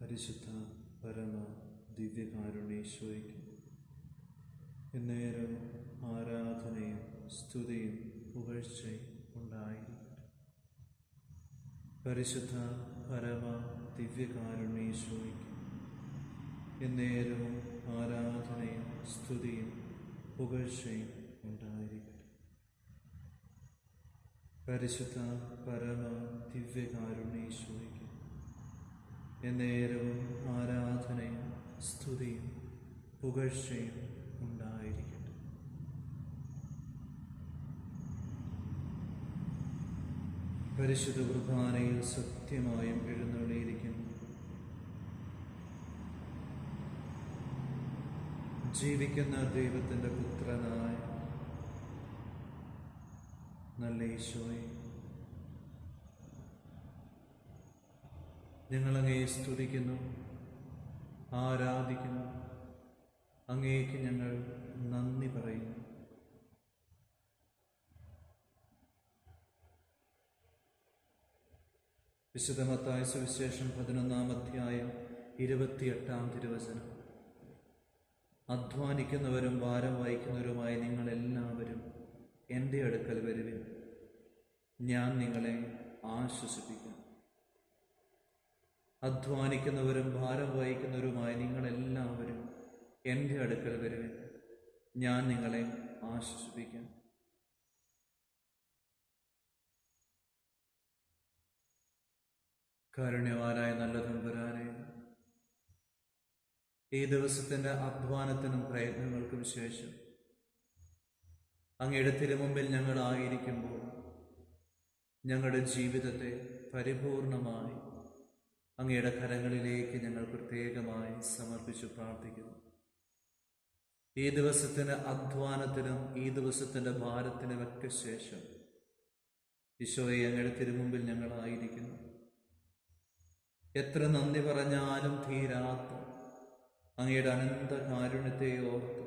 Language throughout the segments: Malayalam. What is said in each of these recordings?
പരിശുദ്ധ പരമ ദിവ്യകാരുണ്യേശ്വരയ്ക്ക് എന്നേരം ആരാധനയും സ്തുതിയും പുകഴ്ചയും ഉണ്ടായിരിക്കട്ടെ. പരിശുദ്ധ പരമ ദിവ്യകാരുണ്യേശ്വരയ്ക്ക് എന്നേരവും ആരാധനയും സ്തുതിയും പുകഴ്ചയും ഉണ്ടായിരിക്കട്ടെ. പരിശുദ്ധ പരമ ദിവ്യകാരുണ്യേശ്വരയ്ക്ക് എന്നേരവും ആരാധനയും സ്തുതിയും പുകഴ്ചയും ഉണ്ടായിരിക്കട്ടെ. പരിശുദ്ധ കുർബാനയിൽ സത്യമായും എഴുന്നള്ളിയിരിക്കുന്നു ജീവിക്കുന്ന ദൈവത്തിൻ്റെ പുത്രനായ നല്ല ഈശോയെ, ഞങ്ങളങ്ങയെ സ്തുതിക്കുന്നു, ആരാധിക്കുന്നു. അങ്ങേക്ക് ഞങ്ങൾ നന്ദി പറയുന്നു. വിശുദ്ധ മത്തായി സുവിശേഷം 11-ാം അധ്യായം 28-ാം തിരുവചനം. അധ്വാനിക്കുന്നവരും ഭാരം വഹിക്കുന്നവരുമായ നിങ്ങളെല്ലാവരും എൻ്റെ അടുക്കൽ വരുവിൻ, ഞാൻ നിങ്ങളെ ആശ്വസിപ്പിക്കാം. അധ്വാനിക്കുന്നവരും ഭാരം വഹിക്കുന്നവരുമായ നിങ്ങളെല്ലാവരും എൻ്റെ അടുക്കൽ വരുവിൻ, ഞാൻ നിങ്ങളെ ആശ്വസിപ്പിക്കാം. കാരുണ്യവാനായ നല്ല തമ്പുരാനെ, ഈ ദിവസത്തിൻ്റെ അധ്വാനത്തിനും പ്രയത്നങ്ങൾക്കും ശേഷം അങ്ങയുടെ തിരുമുമ്പിൽ ഞങ്ങളായിരിക്കുമ്പോൾ ഞങ്ങളുടെ ജീവിതത്തെ പരിപൂർണമായി അങ്ങയുടെ കരങ്ങളിലേക്ക് ഞങ്ങൾ പ്രത്യേകമായി സമർപ്പിച്ചു പ്രാർത്ഥിക്കുന്നു. ഈ ദിവസത്തിൻ്റെ അധ്വാനത്തിനും ഈ ദിവസത്തിൻ്റെ ഭാരത്തിനുമൊക്കെ ശേഷം ഈശോയെ, അങ്ങയുടെ തിരുമുമ്പിൽ ഞങ്ങളായിരിക്കുന്നു. എത്ര നന്ദി പറഞ്ഞാലും തീരാത്ത അങ്ങയുടെ അനന്ത കാരുണ്യത്തെ ഓർത്ത്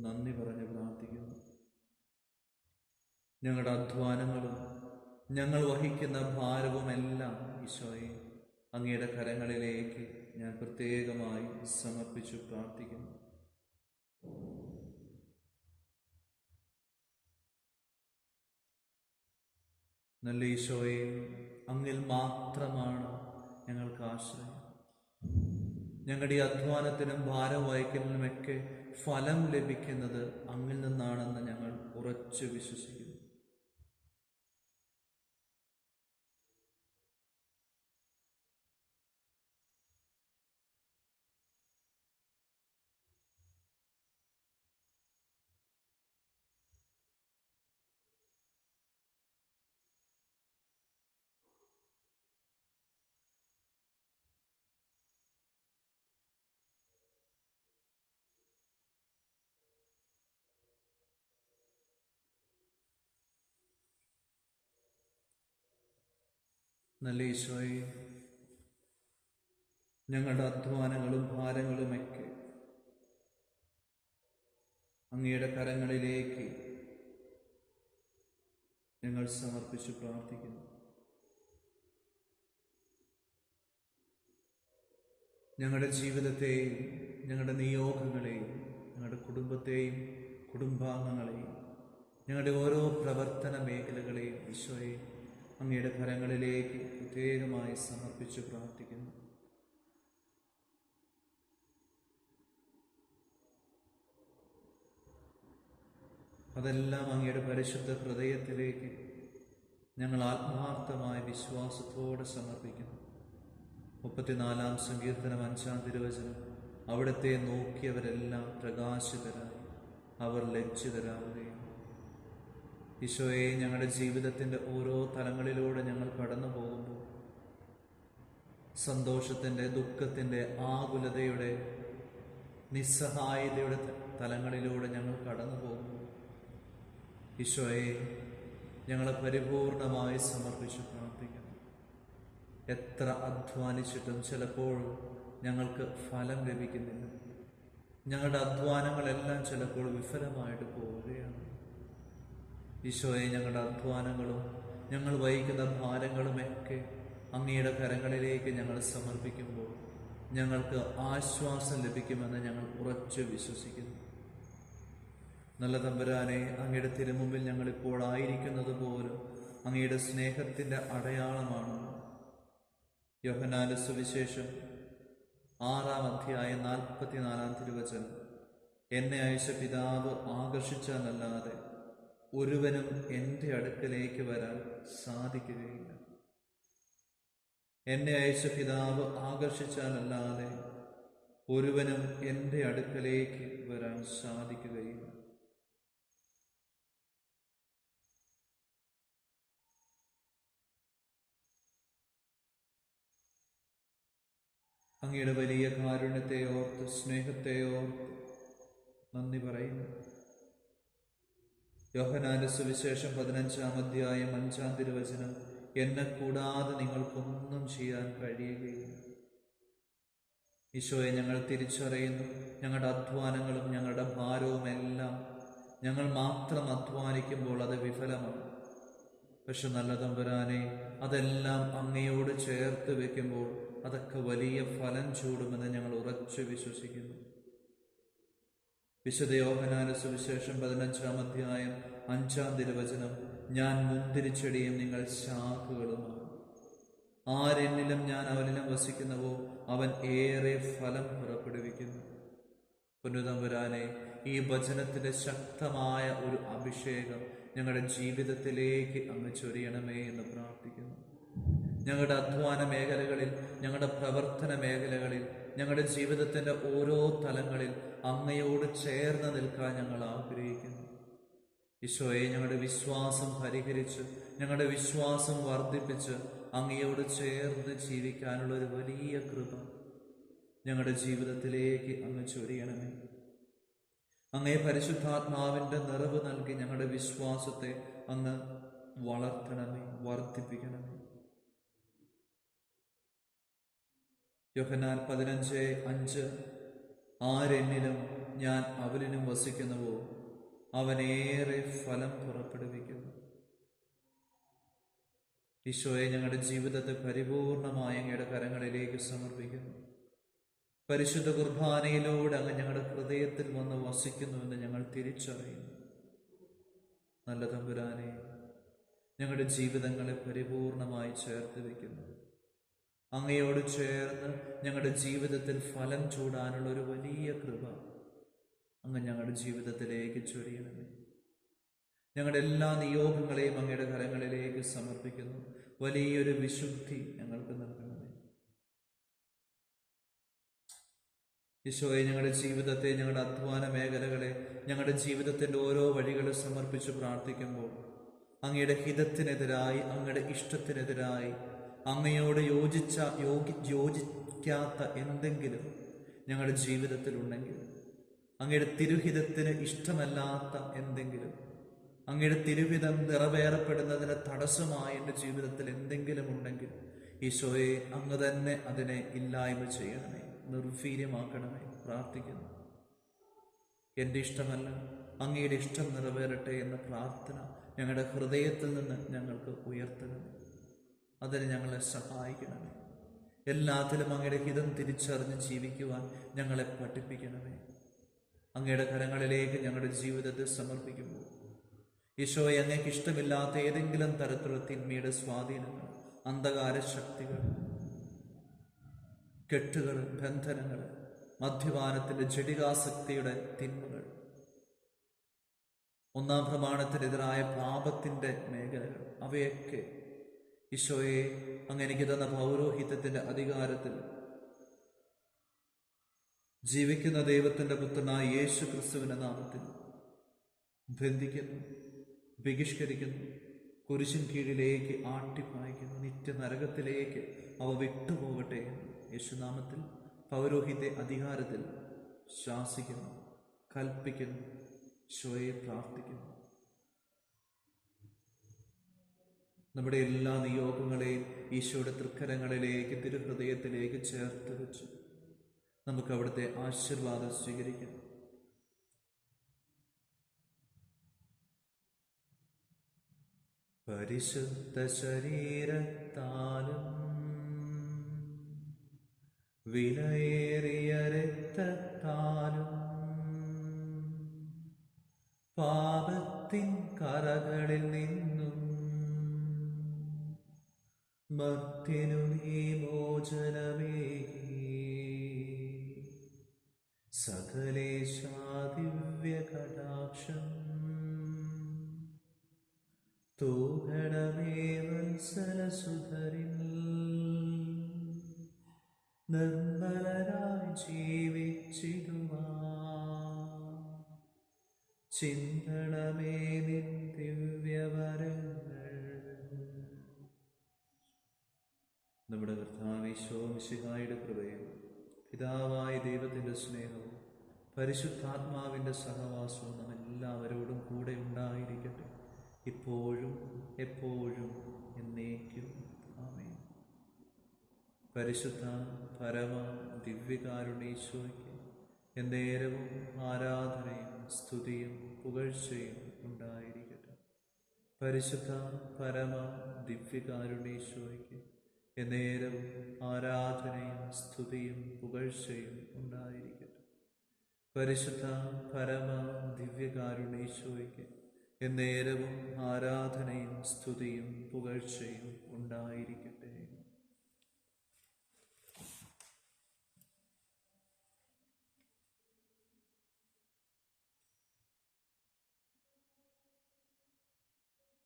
നന്ദി പറഞ്ഞ് പ്രാർത്ഥിക്കുന്നു. ഞങ്ങളുടെ അധ്വാനങ്ങളും ഞങ്ങൾ വഹിക്കുന്ന ഭാരവുമെല്ലാം ഈശോയെ, അങ്ങയുടെ കരങ്ങളിലേക്ക് ഞാൻ പ്രത്യേകമായി സമർപ്പിച്ചു പ്രാർത്ഥിക്കുന്നു. നല്ല ഈശോയെ, അങ്ങിൽ മാത്രമാണ് ഞങ്ങൾക്ക് ആശ്രയം. ഞങ്ങളുടെ അധ്വാനത്തിനും ഭാരം വഹിക്കലിനുമൊക്കെ ഫലം ലഭിക്കുന്നത് അങ്ങിൽ നിന്നാണെന്ന് ഞങ്ങൾ ഉറച്ചു വിശ്വസിക്കുന്നു. നല്ല ഈശോയെ, ഞങ്ങളുടെ അധ്വാനങ്ങളും ഭാരങ്ങളുമൊക്കെ അങ്ങയുടെ കരങ്ങളിലേക്ക് ഞങ്ങൾ സമർപ്പിച്ചു പ്രാർത്ഥിക്കുന്നു. ഞങ്ങളുടെ ജീവിതത്തെയും ഞങ്ങളുടെ നിയോഗങ്ങളെയും ഞങ്ങളുടെ കുടുംബത്തെയും കുടുംബാംഗങ്ങളെയും ഞങ്ങളുടെ ഓരോ പ്രവർത്തന മേഖലകളെയും ഈശോയെ അങ്ങയുടെ കരങ്ങളിലേക്ക് പ്രത്യേകമായി സമർപ്പിച്ചു പ്രാർത്ഥിക്കുന്നു. അതെല്ലാം അങ്ങയുടെ പരിശുദ്ധ ഹൃദയത്തിലേക്ക് ഞങ്ങൾ ആത്മാർത്ഥമായ വിശ്വാസത്തോടെ സമർപ്പിക്കുന്നു. 34-ാം സങ്കീർത്തനം 5-ാം തിരുവചനം. അവിടുത്തെ നോക്കിയവരെല്ലാം പ്രകാശിതരായി, അവർ ലജ്ജിതരാവുകയും. ഈശോയെ, ഞങ്ങളുടെ ജീവിതത്തിൻ്റെ ഓരോ തലങ്ങളിലൂടെ ഞങ്ങൾ കടന്നു പോകുമ്പോൾ സന്തോഷത്തിൻ്റെ, ദുഃഖത്തിൻ്റെ, ആകുലതയുടെ, നിസ്സഹായതയുടെ തലങ്ങളിലൂടെ ഞങ്ങൾ കടന്നു പോകുമ്പോൾ ഈശോയെ, ഞങ്ങളെ പരിപൂർണമായി സമർപ്പിച്ച് പ്രാർത്ഥിക്കുന്നു. എത്ര അധ്വാനിച്ചിട്ടും ചിലപ്പോൾ ഞങ്ങൾക്ക് ഫലം ലഭിക്കുന്നില്ല. ഞങ്ങളുടെ അധ്വാനങ്ങളെല്ലാം ചിലപ്പോൾ വിഫലമായിട്ട് പോവുകയാണ്. ഈശോയെ, ഞങ്ങളുടെ അധ്വാനങ്ങളും ഞങ്ങൾ വഹിക്കുന്ന ഭാരങ്ങളുമൊക്കെ അങ്ങയുടെ കരങ്ങളിലേക്ക് ഞങ്ങൾ സമർപ്പിക്കുമ്പോൾ ഞങ്ങൾക്ക് ആശ്വാസം ലഭിക്കുമെന്ന് ഞങ്ങൾ ഉറച്ചു വിശ്വസിക്കുന്നു. നല്ല തമ്പുരാനെ, അങ്ങയുടെ തിരുമുമ്പിൽ ഞങ്ങളിപ്പോൾ ആയിരിക്കുന്നത് പോലും അങ്ങയുടെ സ്നേഹത്തിൻ്റെ അടയാളമാണ്. യോഹന്നാന്റെ സുവിശേഷം 6-ാം അധ്യായം 44-ാം തിരുവചനം, എന്നെ അയച്ച പിതാവ് ആകർഷിച്ചാലല്ലാതെ ഒരുവനും എൻ്റെ അടുക്കലേക്ക് വരാൻ സാധിക്കുകയില്ല. എന്നെ അയച്ച പിതാവ് ആകർഷിച്ചാലല്ലാതെ ഒരുവനും എൻ്റെ അടുക്കലേക്ക് വരാൻ സാധിക്കുകയില്ല. അങ്ങയുടെ വലിയ കാരുണ്യത്തെ ഓർത്ത്, സ്നേഹത്തെ ഓർത്ത് നന്ദി പറയുന്നു. യോഹന്നാന്റെ സുവിശേഷം 15-ാം അധ്യായം 5-ാം തിരുവചനം, എന്നെ കൂടാതെ നിങ്ങൾക്കൊന്നും ചെയ്യാൻ കഴിയുകയില്ല. ഈശോയെ, ഞങ്ങൾ തിരിച്ചറിയുന്നു, ഞങ്ങളുടെ അധ്വാനങ്ങളും ഞങ്ങളുടെ ഭാരവും എല്ലാം ഞങ്ങൾ മാത്രം അധ്വാനിക്കുമ്പോൾ അത് വിഫലമാണ്. പക്ഷെ നല്ല തമ്പുരാനെ, അതെല്ലാം അങ്ങയോട് ചേർത്ത് വെക്കുമ്പോൾ അതൊക്കെ വലിയ ഫലം ചൂടുമെന്ന് ഞങ്ങൾ ഉറച്ചു വിശ്വസിക്കുന്നു. വിശുദ്ധ യോഹന്നാന്റെ സുവിശേഷം 15-ാം അധ്യായം 5-ാം തിരുവചനം, ഞാൻ മുന്തിരിച്ചെടിയും നിങ്ങൾ ശാഖകളുമാണ്. ആരെന്നിലും ഞാൻ അവനിലും വസിക്കുന്നുവോ അവൻ ഏറെ ഫലം പുറപ്പെടുവിക്കുന്നു. പൊന്നുതമ്പുരാനെ, ഈ വചനത്തിന്റെ ശക്തമായ ഒരു അഭിഷേകം ഞങ്ങളുടെ ജീവിതത്തിലേക്ക് അങ്ങ് ചൊരിയണമേ എന്ന് പ്രാർത്ഥിക്കുന്നു. ഞങ്ങളുടെ അധ്വാന മേഖലകളിൽ, ഞങ്ങളുടെ പ്രവർത്തന മേഖലകളിൽ, ഞങ്ങളുടെ ജീവിതത്തിൻ്റെ ഓരോ തലങ്ങളിൽ അങ്ങയോട് ചേർന്ന് നിൽക്കാൻ ഞങ്ങൾ ആഗ്രഹിക്കുന്നു. ഈശോയെ, ഞങ്ങളുടെ വിശ്വാസം പരിഹരിച്ച്, ഞങ്ങളുടെ വിശ്വാസം വർദ്ധിപ്പിച്ച് അങ്ങയോട് ചേർന്ന് ജീവിക്കാനുള്ള ഒരു വലിയ കൃപ ഞങ്ങളുടെ ജീവിതത്തിലേക്ക് അങ്ങ് ചൊരിയണമേ. അങ്ങേ പരിശുദ്ധാത്മാവിൻ്റെ നിറവ് നൽകി ഞങ്ങളുടെ വിശ്വാസത്തെ അങ്ങ് വളർത്തണമേ, വർദ്ധിപ്പിക്കണമേ. യോഹന്നാൻ 15:5, ആരെന്നിലും ഞാൻ അവനിലും വസിക്കുന്നുവോ അവനേറെ ഫലം പുറപ്പെടുവിക്കുന്നു. ഈശോയെ, ഞങ്ങളുടെ ജീവിതത്തെ പരിപൂർണമായി അങ്ങയുടെ കരങ്ങളിലേക്ക് സമർപ്പിക്കുന്നു. പരിശുദ്ധ കുർബാനയിലൂടെ അങ്ങ് ഞങ്ങളുടെ ഹൃദയത്തിൽ വന്ന് വസിക്കുന്നുവെന്ന് ഞങ്ങൾ തിരിച്ചറിയുന്നു. നല്ല തമ്പുരാനെ, ഞങ്ങളുടെ ജീവിതങ്ങളെ പരിപൂർണമായി ചേർത്ത് വയ്ക്കുന്നു. അങ്ങയോട് ചേർന്ന് ഞങ്ങളുടെ ജീവിതത്തിൽ ഫലം ചൂടാനുള്ള ഒരു വലിയ കൃപ അങ്ങ് ഞങ്ങളുടെ ജീവിതത്തിലേക്ക് ചൊരിയണമേ. ഞങ്ങളുടെ എല്ലാ നിയോഗങ്ങളെയും അങ്ങയുടെ കരങ്ങളിലേക്ക് സമർപ്പിക്കുന്നു. വലിയൊരു വിശുദ്ധി ഞങ്ങൾക്ക് നൽകണമേ. ഈശോയെ, ഞങ്ങളുടെ ജീവിതത്തെ, ഞങ്ങളുടെ അധ്വാന മേഖലകളെ, ഞങ്ങളുടെ ജീവിതത്തിൻ്റെ ഓരോ വഴികളെ സമർപ്പിച്ച് പ്രാർത്ഥിക്കുമ്പോൾ അങ്ങയുടെ ഹിതത്തിനെതിരായി, അങ്ങയുടെ ഇഷ്ടത്തിനെതിരായി, അങ്ങയോട് യോജിക്കാത്ത എന്തെങ്കിലും ഞങ്ങളുടെ ജീവിതത്തിലുണ്ടെങ്കിൽ, അങ്ങയുടെ തിരുഹിതത്തിന് ഇഷ്ടമല്ലാത്ത എന്തെങ്കിലും, അങ്ങയുടെ തിരുഹിതം നിറവേറപ്പെടുന്നതിന് തടസ്സമായി എൻ്റെ ജീവിതത്തിൽ എന്തെങ്കിലും ഉണ്ടെങ്കിൽ, ഈശോയെ, അങ്ങ് തന്നെ അതിനെ ഇല്ലായ്മ ചെയ്യണമേ, നിർവീര്യമാക്കണമേ. പ്രാർത്ഥിക്കുന്നു. എൻ്റെ ഇഷ്ടമല്ല, അങ്ങയുടെ ഇഷ്ടം നിറവേറട്ടെ എന്ന പ്രാർത്ഥന ഞങ്ങളുടെ ഹൃദയത്തിൽ നിന്ന് ഞങ്ങൾക്ക് ഉയർത്തണമേ. അതിന് ഞങ്ങളെ സഹായിക്കണമേ. എല്ലാത്തിലും അങ്ങയുടെ ഹിതം തിരിച്ചറിഞ്ഞ് ജീവിക്കുവാൻ ഞങ്ങളെ പഠിപ്പിക്കണമേ. അങ്ങയുടെ കരങ്ങളിലേക്ക് ഞങ്ങളുടെ ജീവിതത്തെ സമർപ്പിക്കുമ്പോൾ ഈശോയെ, അങ്ങേക്ക് ഇഷ്ടമില്ലാത്ത ഏതെങ്കിലും തരത്തിലുള്ള തിന്മയുടെ സ്വാധീനങ്ങൾ, അന്ധകാര ശക്തികൾ, കെട്ടുകൾ, ബന്ധനങ്ങൾ, മദ്യപാനത്തിൻ്റെ ജഡികാസക്തിയുടെ തിന്മകൾ, ഒന്നാം പ്രമാണത്തിനെതിരായ പാപത്തിൻ്റെ മേഖലകൾ, അവയൊക്കെ ഈശോയെ, അങ്ങ് എനിക്ക് തന്ന പൗരോഹിത്യത്തിൻ്റെ അധികാരത്തിൽ ജീവിക്കുന്ന ദൈവത്തിൻ്റെ പുത്രനായ യേശു ക്രിസ്തുവിൻ്റെ നാമത്തിൽ ബന്ധിക്കുന്നു, ബഹിഷ്കരിക്കുന്നു, കുരിശിൻ കീഴിലേക്ക് ആട്ടിപ്പായിക്കുന്നു. നിത്യ നരകത്തിലേക്ക് അവ വിട്ടുപോകട്ടെ. യേശുനാമത്തിൽ പൗരോഹിത്യ അധികാരത്തിൽ ശാസിക്കുന്നു, കൽപ്പിക്കുന്നു, ഈശോയെ പ്രാർത്ഥിക്കുന്നു. നമ്മുടെ എല്ലാ നിയോഗങ്ങളെയും ഈശോയുടെ തൃക്കരങ്ങളിലേക്ക്, തിരുഹൃദയത്തിലേക്ക് ചേർത്ത് വെച്ച് നമുക്ക് അവിടുത്തെ ആശീർവാദം സ്വീകരിക്കാം. പരിശുദ്ധ ശരീരത്താലും വിലയേറിയ രക്തത്താലും പാപത്തിൻ കറകളിൽ നിന്നും മർത്യനു നീ മോചനമേകി. സകലേശാ ദിവ്യ കടാക്ഷം തൂകണമേ വത്സലസുധരിൽ. നിർമ്മലരായി ജീവിച്ചിടുവാൻ ചിന്തണമേ നിൻ ദിവ്യവരങ്ങൾ. നമ്മുടെ കർത്താവ് ഈശോ മിശിഹായുടെ കൃപയും പിതാവായ ദൈവത്തിൻ്റെ സ്നേഹവും പരിശുദ്ധാത്മാവിൻ്റെ സഹവാസവും നാം എല്ലാവരോടും കൂടെ ഉണ്ടായിരിക്കട്ടെ, ഇപ്പോഴും എപ്പോഴും എന്നേക്കും. ആമേൻ. പരിശുദ്ധ പരമ ദിവ്യകാരുണ്യേശ്വരയ്ക്ക് എന്നേരവും ആരാധനയും സ്തുതിയും പുകഴ്ചയും ഉണ്ടായിരിക്കട്ടെ. പരിശുദ്ധ പരമ ദിവ്യകാരുണ്യേശ്വരയ്ക്ക് എന്നേരവും ആരാധനയും സ്തുതിയും പുകഴ്ചയും ഉണ്ടായിരിക്കട്ടെ. പരിശുദ്ധ പരമ ദിവ്യകാരുണ്യേശ്വരയ്ക്ക് എന്നേരവും ആരാധനയും സ്തുതിയും പുകഴ്ചയും ഉണ്ടായിരിക്കട്ടെ.